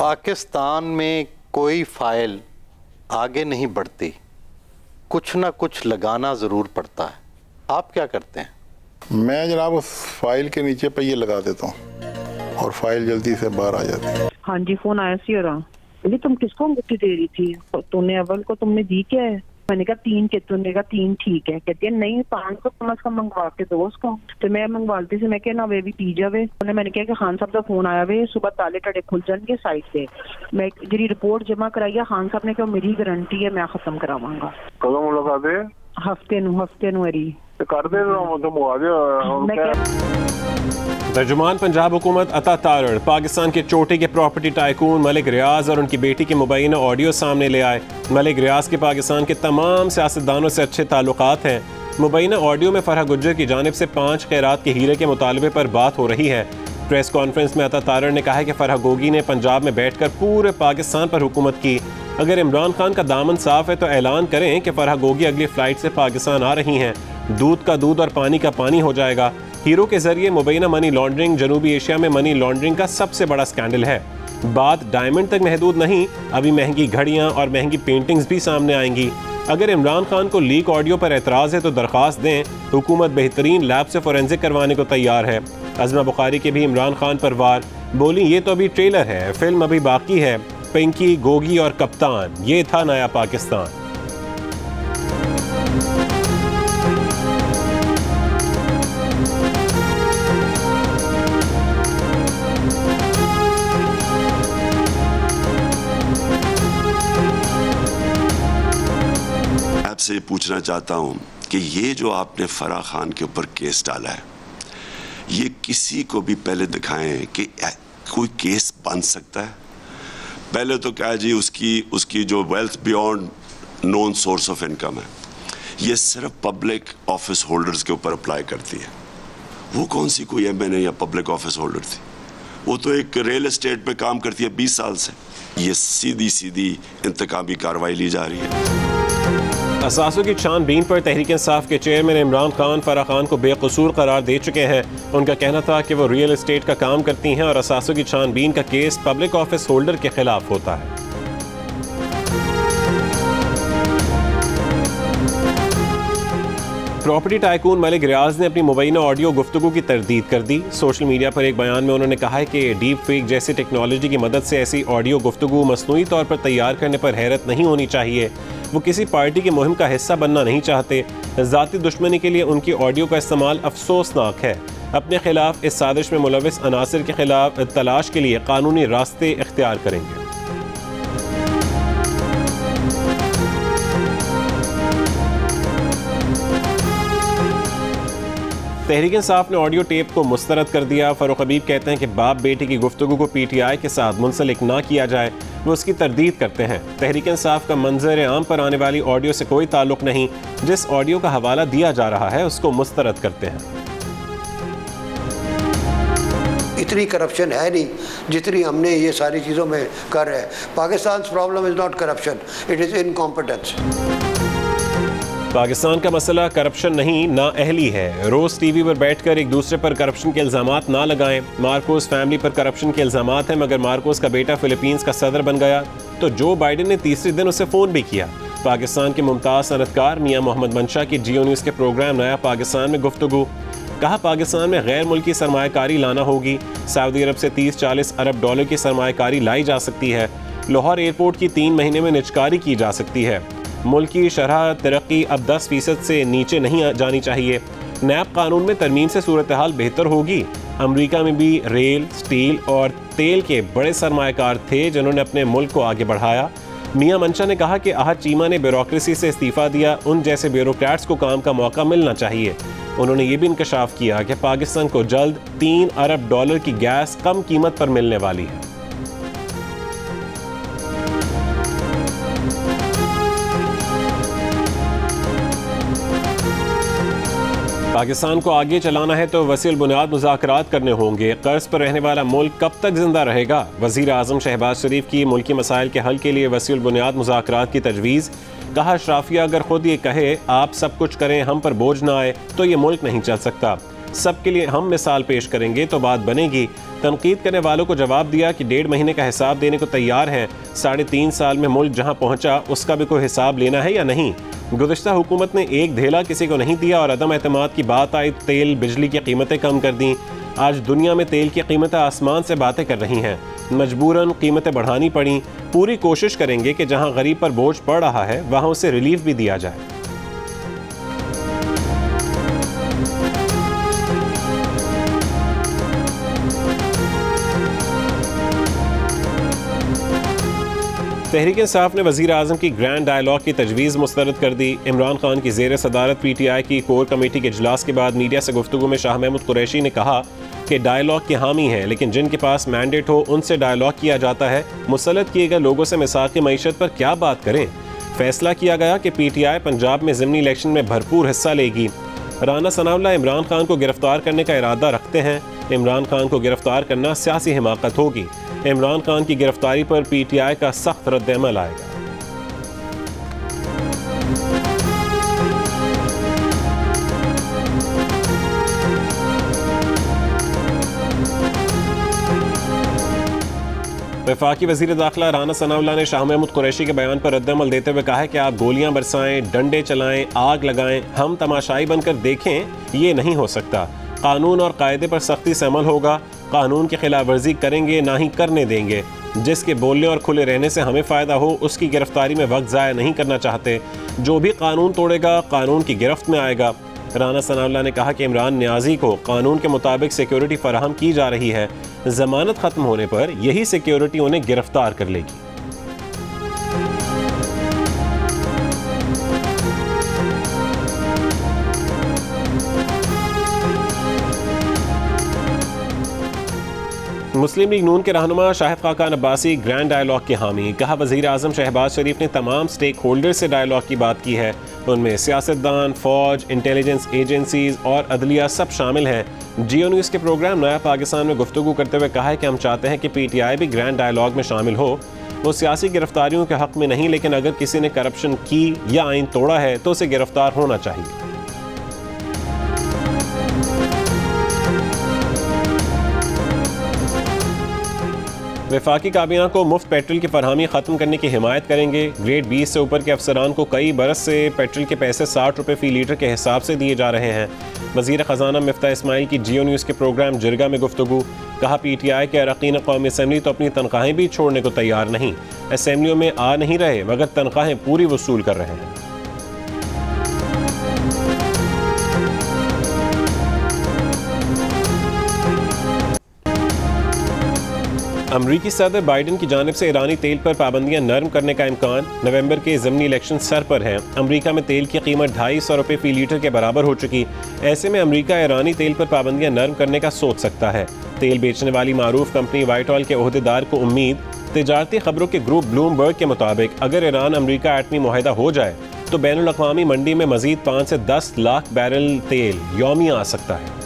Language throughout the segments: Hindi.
पाकिस्तान में कोई फाइल आगे नहीं बढ़ती, कुछ ना कुछ लगाना ज़रूर पड़ता है। आप क्या करते हैं? मैं जनाब उस फाइल के नीचे पे ये लगा देता हूँ और फाइल जल्दी से बाहर आ जाती है। हाँ जी, फोन आया सी और बोली तुम किसको अंगूठी दे रही थी? तूने अव्वल को तुमने दी क्या है? मैंने कहा 3 के, तूने कहा 3 ठीक है। कहती है नहीं 500 कम से कम मंगवा के दो उसको। तो मैं मंगवाती से मैं क्या ना वे भी पी जावे। मैंने कहा कि खान साहब का फोन आया वे, सुबह ताले टड़े खुल जाएंगे साइड से। मैं जी रिपोर्ट जमा कराई है, खान साहब ने कहा मेरी गारंटी है मैं खत्म करावांगा। कदों मुलाकात है? हफ्ते नु मेरी कर दे तर्जुमान पंजाब हुकूमत अता तारड़ पाकिस्तान के चोटी के प्रॉपर्टी टाइकून मलिक रियाज और उनकी बेटी के मुबैना ऑडियो सामने ले आए। मलिक रियाज के पाकिस्तान के तमाम सियासतदानों से अच्छे ताल्लुकात हैं। मुबैना ऑडियो में फरह गुज्जर की जानिब से 5 खैरात के हीरे के मुतालबे पर बात हो रही है। प्रेस कॉन्फ्रेंस में अता तारड़ ने कहा है कि फरह गोगी ने पंजाब में बैठकर पूरे पाकिस्तान पर हुकूमत की। अगर इमरान खान का दामन साफ है तो ऐलान करें कि फरह गोगी अगली फ्लाइट से पाकिस्तान आ रही हैं। दूध का दूध और पानी का पानी हो जाएगा। हीरो के जरिए मुबैना मनी लॉन्ड्रिंग जनूबी एशिया में मनी लॉन्ड्रिंग का सबसे बड़ा स्कैंडल है। बात डायमंड तक महदूद नहीं, अभी महंगी घड़ियां और महंगी पेंटिंग्स भी सामने आएंगी। अगर इमरान खान को लीक ऑडियो पर एतराज़ है तो दरख्वास्त दें, हुकूमत बेहतरीन लैब से फोरेंसिक करवाने को तैयार है। अज़मा बुखारी के भी इमरान खान पर वार, बोली ये तो अभी ट्रेलर है, फिल्म अभी बाकी है। पिंकी, गोगी और कप्तान, ये था नया पाकिस्तान। आपसे पूछना चाहता हूं कि ये जो आपने फराह खान के ऊपर केस डाला है, ये किसी को भी पहले दिखाएं कि कोई केस बन सकता है। पहले तो क्या जी उसकी जो wealth beyond known source of income है, ये सिर्फ पब्लिक ऑफिस होल्डर्स के ऊपर अप्लाई करती है। वो कौन सी कोई एमएनए या पब्लिक ऑफिस होल्डर थी? वो तो एक रियल एस्टेट पे काम करती है 20 साल से। ये सीधी इंतकामी कार्रवाई ली जा रही है। असासों की छानबीन पर तहरीक इंसाफ के चेयरमैन इमरान खान फराह खान को बेकसूर करार दे चुके हैं। उनका कहना था कि वो रियल एस्टेट का काम करती हैं और असासों की छानबीन का केस पब्लिक ऑफिस होल्डर के खिलाफ होता है। प्रॉपर्टी टाइकून मलिक रियाज ने अपनी मुबैना ऑडियो गुफ्तगू की तरदीद कर दी। सोशल मीडिया पर एक बयान में उन्होंने कहा है कि डीप फेक जैसी टेक्नोलॉजी की मदद से ऐसी ऑडियो गुफ्तगू मसनूई तौर पर तैयार करने पर हैरत नहीं होनी चाहिए। वो किसी पार्टी की मुहिम का हिस्सा बनना नहीं चाहते। ज़ाती दुश्मनी के लिए उनकी ऑडियो का इस्तेमाल अफसोसनाक है। अपने खिलाफ इस साजिश में मुलविस अनासिर के खिलाफ तलाश के लिए कानूनी रास्ते इख्तियार करेंगे। तहरीक इंसाफ ने ऑडियो टेप को मुस्तरद कर दिया। फरूख हबीब कहते हैं कि बाप बेटी की गुफ्तगू को पीटीआई के साथ मुंसलिक ना किया जाए, वो उसकी तरदीद करते हैं। तहरीक इंसाफ का मंजर आम पर आने वाली ऑडियो से कोई ताल्लुक नहीं। जिस ऑडियो का हवाला दिया जा रहा है उसको मुस्तरद करते हैं। इतनी करप्शन है नहीं जितनी हमने ये सारी चीज़ों में कर रहे हैं। Pakistan problem is not corruption, it is incompetence. Pakistan का मसला करप्शन नहीं, नाअहली है। रोज़ टीवी पर बैठकर एक दूसरे पर करप्शन के इल्ज़ामात ना लगाएं। मार्कोस फैमिली पर करप्शन के इल्ज़ामात हैं, मगर मार्कोस का बेटा फिलीपींस का सदर बन गया तो जो बाइडेन ने तीसरे दिन उसे फ़ोन भी किया। पाकिस्तान के मुमताज़ सनतकार मियाँ मोहम्मद मंशा की जियो न्यूज़ के प्रोग्राम नया पाकिस्तान में गुफ्तगू। कहा पाकिस्तान में गैर मुल्की सरमायाकारी लाना होगी। सऊदी अरब से 30-40 अरब डॉलर की सरमायाकारी लाई जा सकती है। लाहौर एयरपोर्ट की 3 महीने में निजकारी की जा सकती है। मुल्क की शरह तरक्की अब 10% से नीचे नहीं जानी चाहिए। नैब कानून में तरमीम से सूरत हाल बेहतर होगी। अमेरिका में भी रेल, स्टील और तेल के बड़े सरमायाकार थे जिन्होंने अपने मुल्क को आगे बढ़ाया। मियां मंशा ने कहा कि अहद चीमा ने ब्यूरोक्रेसी से इस्तीफ़ा दिया, उन जैसे ब्यूरोक्रेट्स को काम का मौका मिलना चाहिए। उन्होंने ये भी इंकशाफ किया कि पाकिस्तान को जल्द 3 अरब डॉलर की गैस कम कीमत पर मिलने वाली है। पाकिस्तान को आगे चलाना है तो वसील बुनियाद मुज़ाकरात करने होंगे। कर्ज पर रहने वाला मुल्क कब तक जिंदा रहेगा? वज़ीर आज़म शहबाज शरीफ की मुल्की मसाइल के हल के लिए वसील बुनियाद मुज़ाकरात की तजवीज़। कहा अशराफिया अगर खुद ये कहे आप सब कुछ करें, हम पर बोझ ना आए, तो ये मुल्क नहीं चल सकता। सबके लिए हम मिसाल पेश करेंगे तो बात बनेगी। तनकीद करने वालों को जवाब दिया कि 1.5 महीने का हिसाब देने को तैयार हैं। 3.5 साल में मुल्क जहां पहुंचा उसका भी कोई हिसाब लेना है या नहीं। गुज़िश्ता हुकूमत ने एक धेला किसी को नहीं दिया और अदम एतमाद की बात आई, तेल बिजली की कीमतें कम कर दी। आज दुनिया में तेल की कीमतें आसमान से बातें कर रही हैं। मजबूरन कीमतें बढ़ानी पड़ी। पूरी कोशिश करेंगे कि जहां गरीब पर बोझ पड़ रहा है वहां उसे रिलीफ भी दिया जाए। तहरीक इंसाफ ने वज़ीर आज़म की ग्रैंड डायलॉग की तजवीज़ मुस्तरद कर दी। इमरान खान की ज़ेर सदारत PTI की कोर कमेटी के इजलास के बाद मीडिया से गुफ्तगू में शाह महमूद कुरैशी ने कहा कि डायलॉग के हामी हैं, लेकिन जिनके पास मैंडेट हो उनसे डायलॉग किया जाता है। मुसल्लत किए गए लोगों से मिसाक़ी मईशत पर क्या बात करें। फैसला किया गया कि PTI पंजाब में ज़िमनी इलेक्शन में भरपूर हिस्सा लेगी। राना सनाउल्लाह इमरान खान को गिरफ्तार करने का इरादा रखते हैं। इमरान खान को गिरफ्तार करना सियासी हिमाकत होगी। इमरान खान की गिरफ्तारी पर PTI का सख्त रद्द-ए-अमल आएगा। वफाकी वज़ीर दाखिला राना सनाउल्लाह ने शाह महमूद कुरैशी के बयान पर रद्द-ए-अमल देते हुए कहा है कि आप गोलियां बरसाएं, डंडे चलाएं, आग लगाएं, हम तमाशाई बनकर देखें, ये नहीं हो सकता। कानून और कायदे पर सख्ती से अमल होगा। कानून की खिलाफ वर्जी करेंगे ना ही करने देंगे। जिसके बोलने और खुले रहने से हमें फ़ायदा हो उसकी गिरफ्तारी में वक्त ज़ाया नहीं करना चाहते। जो भी कानून तोड़ेगा कानून की गिरफ्त में आएगा। राना सनाउल्लाह ने कहा कि इमरान न्याजी को कानून के मुताबिक सिक्योरिटी फराहम की जा रही है। जमानत ख़त्म होने पर यही सिक्योरिटी उन्हें गिरफ्तार कर लेगी। मुस्लिम लीग नून के रहनुमा शाहिद खाकान अब्बासी ग्रैंड डायलॉग के हामी। कहा वज़ीर आज़म शहबाज शरीफ ने तमाम स्टेक होल्डर से डायलॉग की बात की है। उनमें सियासतदान, फौज, इंटेलिजेंस एजेंसीज और अदलिया सब शामिल हैं। जियो न्यूज़ के प्रोग्राम नया पाकिस्तान में गुफ्तगू करते हुए कहा है कि हम चाहते हैं कि PTI भी ग्रैंड डायलॉग में शामिल हो। वो सियासी गिरफ्तारियों के हक़ में नहीं, लेकिन अगर किसी ने करप्शन की या आइन तोड़ा है तो उसे गिरफ्तार होना चाहिए। वफाकी काबीना को मुफ्त पेट्रोल की फरहमी ख़त्म करने की हिमायत करेंगे। ग्रेड 20 से ऊपर के अफसरान को कई बरस से पेट्रोल के पैसे 60 रुपये फ़ी लीटर के हिसाब से दिए जा रहे हैं। वज़ीर ख़जाना मिफ्ता इस्माइल की जियो न्यूज़ के प्रोग्राम जिरगा में गुफ्तगू। कहा PTI के अरकान कौमी असम्बली तो अपनी तनख्वाहें भी छोड़ने को तैयार नहीं। असम्बलियों में आ नहीं रहे मगर तनख्वाहें पूरी वसूल कर रहे हैं। अमरीकी सदर बाइडन की जानिब से ईरानी तेल पर पाबंदियां नरम करने का इम्कान। नवंबर के ज़िमनी इलेक्शन सर पर है। अमरीका में तेल की कीमत 250 रुपये फ़ी लीटर के बराबर हो चुकी। ऐसे में अमरीका ईरानी तेल पर पाबंदियां नरम करने का सोच सकता है। तेल बेचने वाली मारूफ कंपनी वाइट ऑयल के ओहदेदार को उम्मीद। तिजारती खबरों के ग्रुप ब्लूमबर्ग के मुताबिक अगर ईरान अमरीका एटमी मुआहिदा हो जाए तो बैनुल अक़वामी मंडी में मजीद 5 से 10 लाख बैरल तेल यौमिया आ सकता है।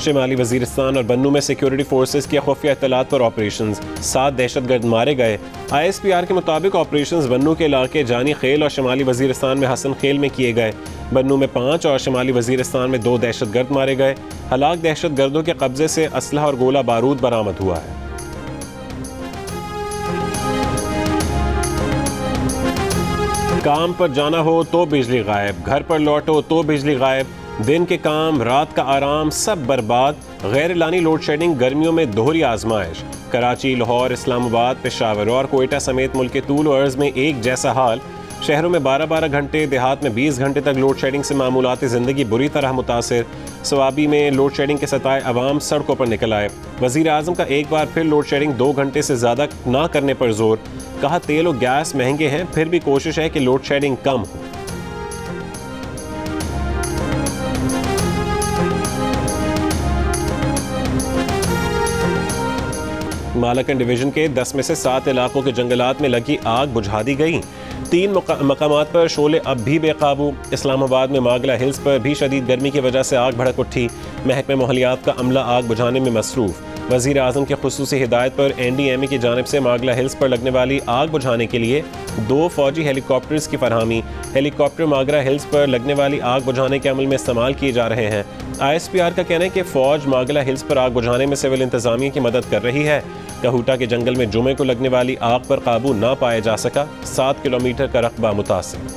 शिमाली वजीरिस्तान और बन्नू में सिक्योरिटी फोर्सेस की खुफिया इत्तलात पर ऑपरेशंस। 7 दहशतगर्द मारे गए। ISPR के मुताबिक ऑपरेशंस बन्नू के इलाके जानी खेल और शिमाली वजीरिस्तान में हसन खेल में किए गए। बन्नू में 5 और शिमाली वजीरिस्तान में 2 दहशतगर्द मारे गए। हलाक दहशतगर्दों के कब्जे से असलहा और गोला बारूद बरामद हुआ है। काम पर जाना हो तो बिजली गायब, घर पर लौटो तो बिजली गायब। दिन के काम, रात का आराम सब बर्बाद। गैर एलानी लोड शेडिंग, गर्मियों में दोहरी आजमाइश। कराची, लाहौर, इस्लामाबाद, पेशावर और कोयटा समेत मुल्क के तूल और अर्ज में एक जैसा हाल। शहरों में 12-12 घंटे, देहात में 20 घंटे तक लोड शेडिंग से मामूलाती ज़िंदगी बुरी तरह मुतासिर। सवाबी में लोड शेडिंग के सताए अवाम सड़कों पर निकल आए। वज़ीर आज़म का एक बार फिर लोड शेडिंग 2 घंटे से ज़्यादा ना करने पर जोर। कहा तेल और गैस महंगे हैं फिर भी कोशिश है कि लोड शेडिंग कम हो। मालाकन डिवीजन के 10 में से 7 इलाकों के जंगलात में लगी आग बुझा दी गई। 3 मकामात पर शोले अब भी बेकाबू। इस्लामाबाद में मागला हिल्स पर भी शदीद गर्मी की वजह से आग भड़क उठी। महकमे माहौलियात का अमला आग बुझाने में मसरूफ। वज़ीर आज़म की ख़ुसूसी हिदायत पर NDMA की जानिब से मागला हिल्स पर लगने वाली आग बुझाने के लिए 2 फौजी हेलीकॉप्टर्स की फरहमी। हेलीकॉप्टर मागला हिल्स पर लगने वाली आग बुझाने के अमल में इस्तेमाल किए जा रहे हैं। ISPR का कहना है कि फ़ौज मागला हिल्स पर आग बुझाने में सिविल इंतज़ामिया की मदद कर रही है। कहूटा के जंगल में जुमे को लगने वाली आग पर काबू ना पाया जा सका। 7 किलोमीटर का रकबा मुतासिर।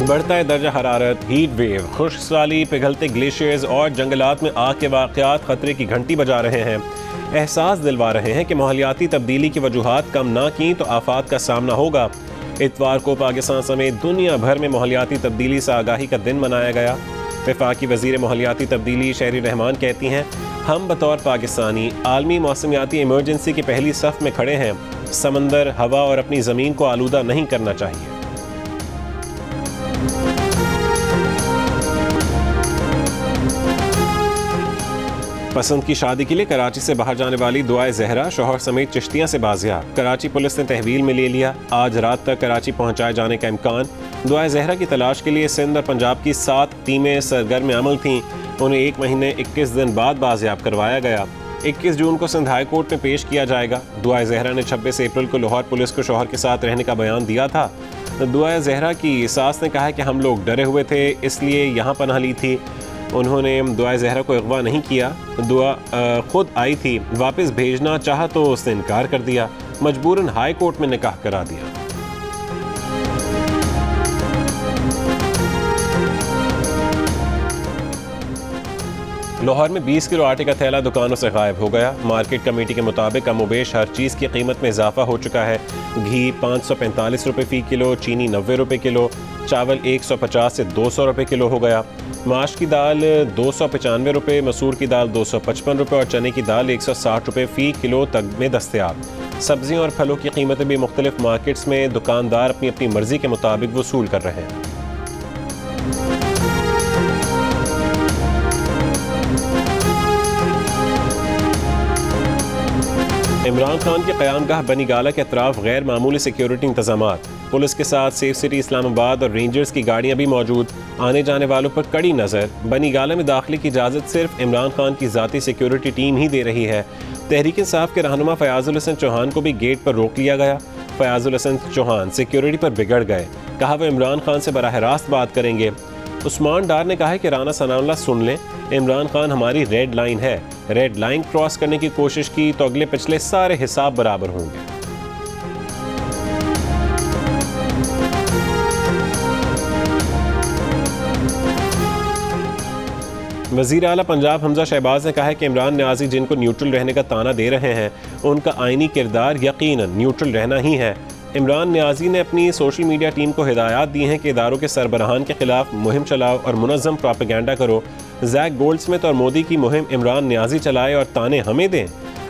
बढ़ता है दर्जा हरारत, हीट वेव, खुश्क साली, पिघलते ग्लेशियर्स और जंगलात में आग के वाक़यात खतरे की घंटी बजा रहे हैं। एहसास दिलवा रहे हैं कि माहौलियाती तब्दीली की वजूहात कम ना की तो आफात का सामना होगा। इतवार को पाकिस्तान समेत दुनिया भर में माहौलियाती तब्दीली से आगाही का दिन मनाया गया। वफाकी वज़ीर माहौलियाती तब्दीली शहरी रहमान कहती हैं, हम बतौर पाकिस्तानी आलमी मौसमियाती इमरजेंसी की पहली सफ़ में खड़े हैं। समंदर, हवा और अपनी ज़मीन को आलूदा नहीं करना चाहिए। पसंद की शादी के लिए कराची से बाहर जाने वाली दुआए जहरा शौहर समेत चिश्तियां से बाजियाब। कराची पुलिस ने तहवील में ले लिया। आज रात तक कराची पहुंचाए जाने का इम्कान। दुआए जहरा की तलाश के लिए सिंध और पंजाब की 7 टीमें सरगर्म अमल थीं। उन्हें 1 महीने 21 दिन बाद बाजियाब करवाया गया। 21 जून को सिंध हाई कोर्ट में पेश किया जाएगा। दुआए जहरा ने 26 अप्रैल को लाहौर पुलिस को शौहर के साथ रहने का बयान दिया था। दुआए जहरा की सास ने कहा है कि हम लोग डरे हुए थे, इसलिए यहाँ पनाह ली थी। उन्होंने दुआ जहरा को अगवा नहीं किया। दुआ खुद आई थी, वापस भेजना चाहा तो उसने इनकार कर दिया। मजबूरन हाई कोर्ट में निकाह करा दिया। लाहौर में 20 किलो आटे का थैला दुकानों से गायब हो गया। मार्केट कमेटी के मुताबिक कमोबेश हर चीज़ की कीमत में इजाफा हो चुका है। घी 545 रुपये फ़ी किलो, चीनी 90 रुपये किलो, चावल 150 से 200 रुपये किलो हो गया। माश की दाल 295 रुपये, मसूर की दाल 255 रुपये और चने की दाल 160 रुपये फ़ी किलो तक में दस्तयाब। सब्जियों और फलों की कीमतें भी मुख्तलिफ मार्केट्स में दुकानदार अपनी अपनी मर्जी के मुताबिक वसूल कर रहे हैं। इमरान खान के क़यामगाह बनीगाला के अतराफ गैर मामूली सिक्योरिटी इंतजामात। पुलिस के साथ सेफ सिटी इस्लामाबाद और रेंजर्स की गाड़ियां भी मौजूद। आने जाने वालों पर कड़ी नज़र। बनीगाला में दाखिले की इजाज़त सिर्फ इमरान खान की ज़ाती सिक्योरिटी टीम ही दे रही है। तहरीक इंसाफ के रहनुमा फयाजुल हसन चौहान को भी गेट पर रोक लिया गया। फयाजुल हसन चौहान सिक्योरिटी पर बिगड़ गए। कहा वह इमरान खान से बराह रास्त बात करेंगे। उस्मान डार ने कहा है कि राना सनाउल्लाह सुन लें, इमरान खान हमारी रेड लाइन है। रेड लाइन क्रॉस करने की कोशिश की तो अगले पिछले सारे हिसाब बराबर होंगे। वज़ीर आला पंजाब हमजा शहबाज ने कहा है कि इमरान न्याजी जिनको न्यूट्रल रहने का ताना दे रहे हैं, उनका आईनी किरदार यकीनन न्यूट्रल रहना ही है। इमरान न्याजी ने अपनी सोशल मीडिया टीम को हिदायत दी हैं कि इदारों के सरबराहान के खिलाफ मुहिम चलाओ और मुनज़्ज़म प्रोपेगेंडा करो। जैक गोल्डस्मिथ और मोदी की मुहिम इमरान न्याजी चलाए और ताने हमें दें।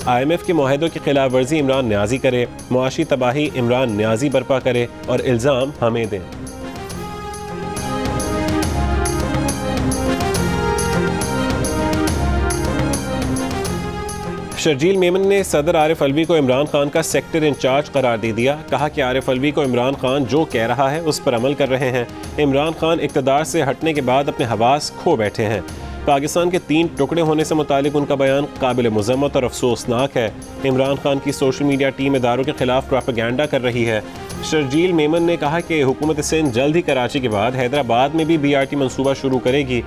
IMF के मुआहदों की खिलाफ वर्जी इमरान न्याजी करे, मुआशी तबाही इमरान न्याजी बर्पा करे और इल्ज़ाम हमें दें। शर्जील मेमन ने सदर आरिफ अलवी को इमरान खान का सेक्टर इंचार्ज करार दे दिया। कहा कि आरिफ अलवी को इमरान खान जो कह रहा है उस पर अमल कर रहे हैं। इमरान खान इक़्तिदार से हटने के बाद अपने हवास खो बैठे हैं। पाकिस्तान के 3 टुकड़े होने से मुतालिक उनका बयान काबिल मुज़म्मत और अफसोसनाक है। इमरान खान की सोशल मीडिया टीम इदारों के खिलाफ प्रोपेगेंडा कर रही है। शर्जील मेमन ने कहा कि हुकूमत सिंध जल्द ही कराची के बाद हैदराबाद में भी BRT मंसूबा शुरू करेगी।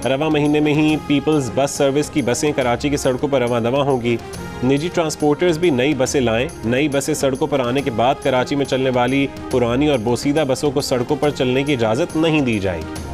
रवा महीने में ही पीपल्स बस सर्विस की बसें कराची की सड़कों पर रवा दवा होंगी। निजी ट्रांसपोर्टर्स भी नई बसें लाएं। नई बसें सड़कों पर आने के बाद कराची में चलने वाली पुरानी और बोसीदा बसों को सड़कों पर चलने की इजाज़त नहीं दी जाएगी।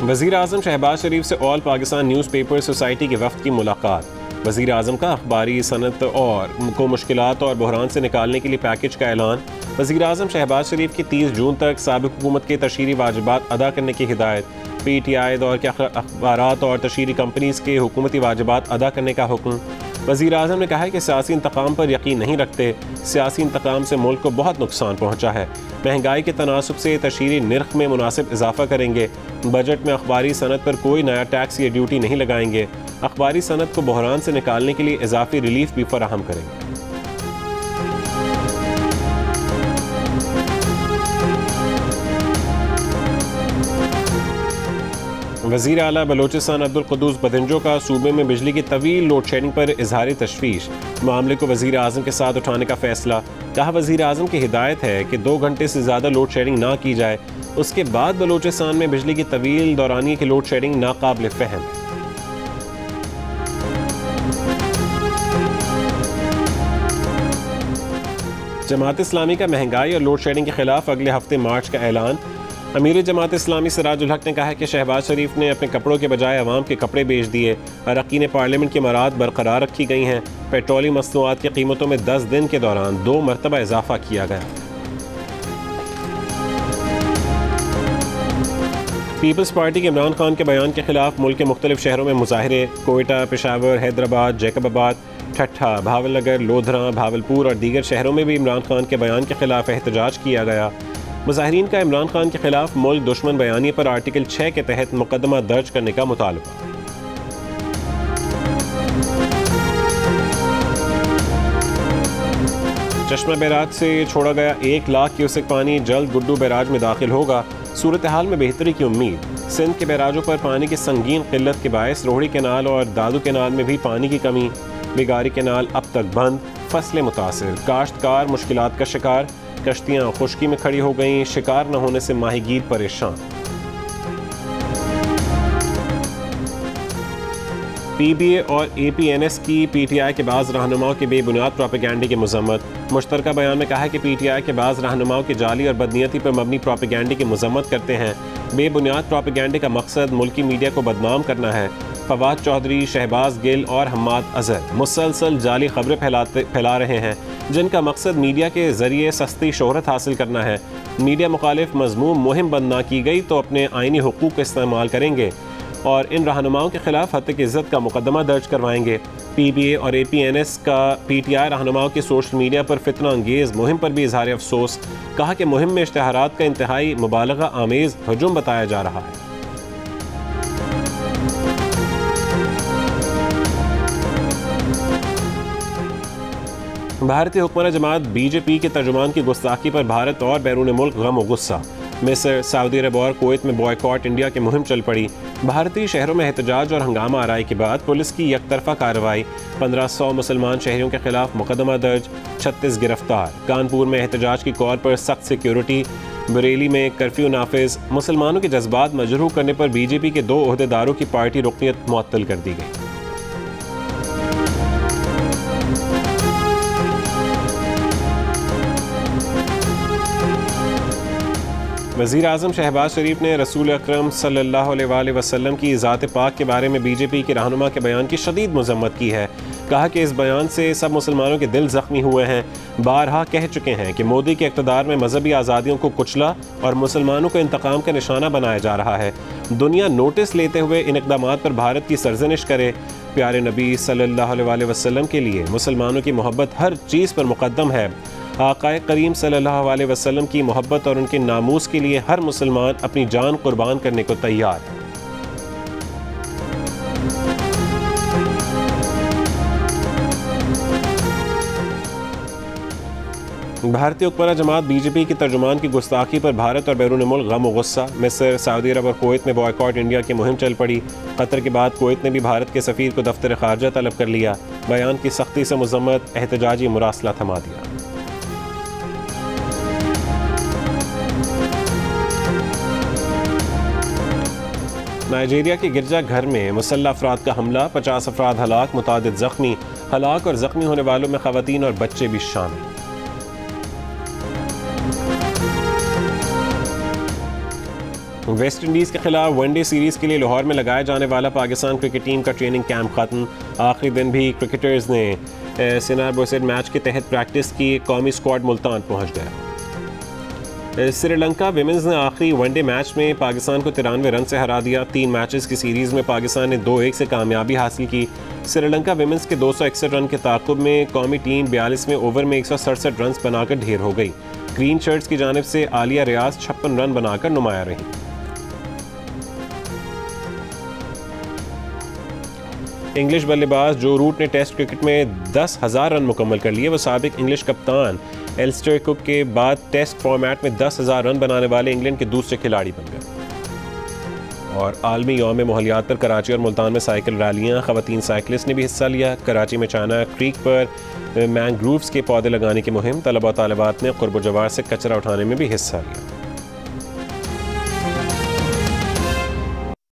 वज़ीर आज़म शहबाज शरीफ से ऑल पाकिस्तान न्यूज़पेपर सोसाइटी के वफ़द की मुलाकात। वज़ीर आज़म का अखबारी सनत और को मुश्किलात और बहरान से निकालने के लिए पैकेज का ऐलान। वज़ीर आज़म शहबाज शरीफ की 30 जून तक साबिक़ हुकूमत के तशहीरी वाजिबात अदा करने की हिदायत। PTI दौर के अखबारात और तशहीरी कंपनीज़ के हुकूमती वाजिबात अदा करने का हुक्म। वज़ीर आज़म ने कहा है कि सियासी इंतकाम पर यकीन नहीं रखते। सियासी इंतकाम से मुल्क को बहुत नुकसान पहुँचा है। महंगाई के तनासुब से तशहीरी निर्ख में मुनासिब इजाफा करेंगे। बजट में अखबारी सनद पर कोई नया टैक्स या ड्यूटी नहीं लगाएंगे। अखबारी सनद को बहरान से निकालने के लिए इजाफी रिलीफ भी फराहम करेंगे। वज़ीर आला बलोचिस्तान अब्दुल क़ुद्दूस बदिंजो का सूबे में बिजली की तवील लोड शेडिंग पर इजहारी तशवीश। मामले को वज़ीर आज़म के साथ उठाने का फैसला। कहा वज़ीर आज़म की हिदायत है कि 2 घंटे से ज़्यादा लोड शेडिंग ना की जाए। उसके बाद बलोचिस्तान में बिजली की तवील दौरानिए की लोड शेडिंग नाकाबिल फ़हम है। जमात इस्लामी का महंगाई और लोड शेडिंग के खिलाफ अगले हफ्ते मार्च का ऐलान। अमीर जमात इस्लामी सिराजुल हक ने कहा है कि शहबाज शरीफ ने अपने कपड़ों के बजाय अवाम के कपड़े बेच दिए। अरकान पार्लियामेंट की मराद बरकरार रखी गई हैं। पेट्रोलियम मसनूआत की कीमतों में 10 दिन के दौरान 2 मरतबा इजाफा किया गया। पीपल्स पार्टी के इमरान खान के बयान के खिलाफ मुल्क के मुख्तलिफ शहरों में मुजाहरे। कोयटा, पेशावर, हैदराबाद, जैकबाबाद, ठट्ठा, भावलनगर, लोधरा, भावलपुर और दीगर शहरों में भी इमरान खान के बयान के खिलाफ एहतजाज किया गया। मुजाहिरीन का इमरान खान के खिलाफ मुल्क दुश्मन बयानी पर आर्टिकल 6 के तहत मुकदमा दर्ज करने का मुतालबा। चश्मा बैराज से छोड़ा गया 1 लाख क्यूसेक पानी जल्द गुड्डू बैराज में दाखिल होगा। सूरत हाल में बेहतरी की उम्मीद। सिंध के बैराजों पर पानी की संगीन किल्लत के बायस रोहड़ी कैनाल और दादू कैनाल में भी पानी की कमी। बिगारी कैनाल अब तक बंद। फसलें मुतासिर। काश्तकार मुश्किलात का शिकार। कश्तियाँ खुश्की में खड़ी हो गईं। शिकार न होने से माहीगीर परेशान। PBA और APNS की PTI के बाज़ रहनुमाओं के बेबुनियाद प्रोपेगेंडे की मज़म्मत। मुश्तरका बयान में कहा है कि PTI के बाज़ रहनुमाओं की जाली और बदनीयती पर मबनी प्रोपेगेंडे की मज़म्मत करते हैं। बेबुनियाद प्रोपेगेंडे का मकसद मुल्की मीडिया को बदनाम करना है। फवाद चौधरी, शहबाज गिल और हम्माद अजहर मुसलसल जाली खबरें फैला रहे हैं जिनका मकसद मीडिया के ज़रिए सस्ती शोहरत हासिल करना है। मीडिया मुखालिफ मज़मूम मुहिम बंद ना की गई तो अपने आइनी हुकूक का इस्तेमाल करेंगे और इन रहनुमाओं के खिलाफ हत्या की इज्जत का मुकदमा दर्ज करवाएंगे। PBA और APNS का PTI रहनुमाओं की सोशल मीडिया पर फितना अंगेज़ मुहिम पर भी इजहार अफसोस। कहा कि मुहिम में इश्तिहारात का इंतहाई मुबालगा आमेज़ हजूम बताया जा रहा है। भारतीय हुक्मरान जमात BJP के तर्जुमान की गुस्ताखी पर भारत और बैरून मुल्क गम और गुस्सा। मिस्र, सऊदी अरब और कुवैत में बॉयकॉट इंडिया की मुहिम चल पड़ी। भारतीय शहरों में एहतजाज और हंगामा आराई के बाद पुलिस की यकतरफा कार्रवाई। 1500 मुसलमान शहरियों के खिलाफ मुकदमा दर्ज। 36 गिरफ्तार। कानपुर में एहतजाज की कॉल पर सख्त सिक्योरिटी। बरेली में कर्फ्यू नाफिज। मुसलमानों के जज्बात मजरूह करने पर BJP के 2 ओहदेदारों की पार्टी रुकनियत मुअत्तल कर दी गई। वज़ीर आज़म शहबाज शरीफ ने रसूल अकरम सल्लल्लाहु अलैहि वसल्लम की ज़ात पाक के बारे में BJP के रहनुमा के बयान की शदीद मज़म्मत की है। कहा कि इस बयान से सब मुसलमानों के दिल ज़ख्मी हुए हैं। बारहा कह चुके हैं कि मोदी के इक़्तिदार में मजहबी आज़ादियों को कुचला और मुसलमानों को इंतकाम का निशाना बनाया जा रहा है। दुनिया नोटिस लेते हुए इन इक़दामात पर भारत की सरजनिश करे। प्यारे नबी सल्लल्लाहु अलैहि वसल्लम के लिए मुसलमानों की मोहब्बत हर चीज़ पर मुक़द्दम है। आक़ाए करीम सल्लल्लाहु अलैहि वसल्लम की मोहब्बत और उनके नामूस के लिए हर मुसलमान अपनी जान कुर्बान करने को तैयार है। भारतीय हुक्मरान जमात BJP की तर्जुमान की गुस्ताखी पर भारत और बैरून मुल्क गम और गुस्सा। मिस्र, सऊदी अरब और कुवैत में बॉयकॉट इंडिया की मुहिम चल पड़ी। कतर के बाद कुवैत ने भी भारत के सफ़ीर को दफ्तर खारजा तलब कर लिया। बयान की सख्ती से मज़म्मत। एहतजाजी मुरासला थमा दिया। नाइजीरिया के गिरजा घर में मुसल्लह अफराद का हमला। 50 अफराद हलाक, मुतादिद ज़ख्मी। हलाक और ज़ख्मी होने वालों में ख़वातीन और बच्चे भी शामिल। वेस्ट इंडीज़ के खिलाफ वनडे सीरीज़ के लिए लाहौर में लगाया जाने वाला पाकिस्तान क्रिकेट टीम का ट्रेनिंग कैंप ख़त्म। आखिरी दिन भी क्रिकेटर्स ने सिनार बोसेट मैच के तहत प्रैक्टिस की। कौमी स्क्वाड मुल्तान पहुँच गया। श्रीलंका विमेंस ने आखिरी वनडे मैच में पाकिस्तान को 93 रन से हरा दिया। 3 मैचेस की सीरीज़ में पाकिस्तान ने 2-1 से कामयाबी हासिल की। श्रीलंका विमेंस के 261 रन के ताक़ुब में कौमी टीम 42वें ओवर में 167 रन बनाकर ढेर हो गई। ग्रीन शर्ट्स की जानिब से आलिया रियाज 56 रन बनाकर नुमाया रही। इंग्लिश बल्लेबाज जो रूट ने टेस्ट क्रिकेट में 10,000 रन मुकम्मल कर लिए। वो साबिक इंग्लिश कप्तान एलिस्टर कुक के बाद टेस्ट फॉर्मेट में 10,000 रन बनाने वाले इंग्लैंड के दूसरे खिलाड़ी बन गए। और आलमी यौम मोहलियात पर कराची और मुल्तान में साइकिल रैलियाँ, ख़वातीन साइकिलिस्ट ने भी हिस्सा लिया। कराची में चाइना क्रीक पर मैंग्रोव्स के पौधे लगाने की मुहिम, तलबा तालिबात ने कुर्ब जवार से कचरा उठाने में भी हिस्सा लिया।